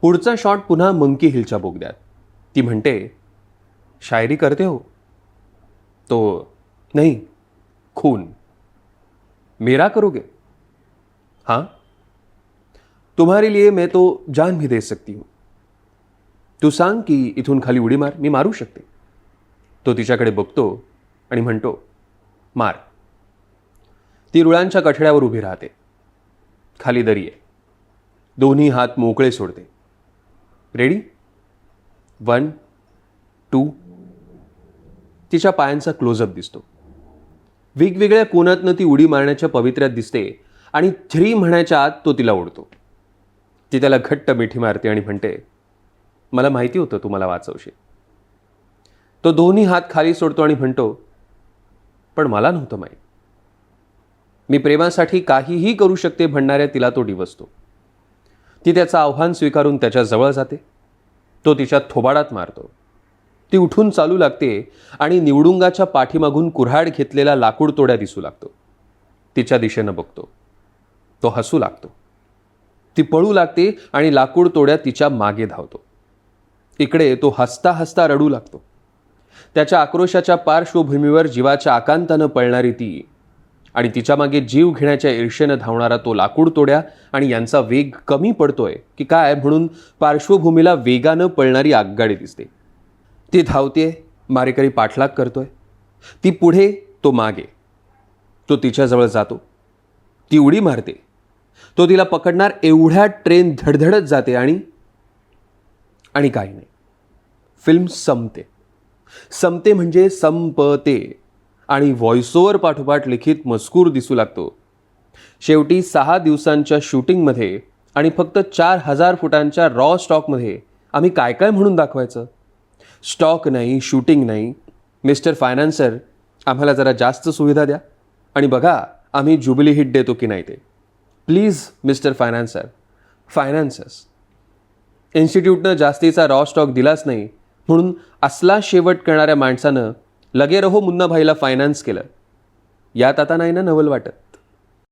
पुढचा शॉट पुन्हा मंकी हिलच्या बोगद्यात. ती म्हणते, शायरी करते हो? तो, नहीं, खून. मेरा करोगे? हाँ, तुम्हारे लिए मैं तो जान भी दे सकती हूं. तू सांग की इथून खाली उडी मार, मी मारू शकते. तो तिच्याकडे बघतो आणि म्हणतो, मार. ती रुळांच्या कठड्यावर उभी राहते. खाली दरी आहे. दोन्ही हात मोकळे सोडते. रेडी? 1, 2. तिच्या पायांचा क्लोजअप दिसतो. वेगवेगळ्या कोनातनं ती उडी मारण्याच्या पवित्र्यात दिसते आणि 3 म्हणायच्या आत तो तिला ओढतो. ती त्याला घट्ट मिठी मारते आणि म्हणते, मला माहिती होतं तू मला वाचवशील. तो दोन्ही हात खाली सोडतो आणि म्हणतो, पण मला नव्हतं माहीत. मी प्रेमासाठी काहीही करू शकते म्हणणाऱ्या तिला तो डिवचतो. ती त्याचं आव्हान स्वीकारून त्याच्या जवळ जाते. तो तिच्या थोबाडात मारतो. ती उठून चालू लागते आणि निवडुंगाच्या पाठीमागून कुऱ्हाड घेतलेला लाकूड तोड्या दिसू लागतो. तिच्या दिशेनं बघतो. तो हसू लागतो. ती पळू लागते आणि लाकूड तोड्या तिच्या मागे धावतो. इकडे तो हसता हसता रडू लागतो. त्याच्या आक्रोशाच्या पार्श्वभूमीवर जीवाच्या आकांतानं पळणारी ती आणि तिच्या मागे जीव घेण्याच्या ईर्षेनं धावणारा तो लाकूड तोड्या आणि यांचा वेग कमी पडतोय की काय म्हणून पार्श्वभूमीला वेगानं पळणारी आगगाडी दिसते. ती धावते, मारेकरी पाठलाग करतोय. ती पुढे, तो मागे. तो तिच्याजवळ जातो. ती उडी मारते. तो तिला पकडणार एवढ्या ट्रेन धडधडत जाते आणि काही नाही. फिल्म संपते. संपते म्हणजे संपते आणि व्हॉइसओव्हर पाठोपाठ लिखित मजकूर दिसू लागतो. शेवटी 6 दिवसांच्या शूटिंगमध्ये आणि फक्त 4000 फुटांच्या रॉ स्टॉकमध्ये आम्ही काय काय म्हणून दाखवायचं? स्टॉक नाही, शूटिंग नाही. मिस्टर फायनान्सर, आम्हाला जरा जास्त सुविधा द्या आणि बघा आम्ही जुबिली हिट देतो की नाही ते. Please mister financer, financers. इन्स्टिट्यूटनं जास्तीचा रॉ स्टॉक दिलाच नाही म्हणून असला शेवट करणाऱ्या माणसानं लगे रहो मुन्नाभाईला फायनान्स केलं. यात आता नाही ना नवल वाटत.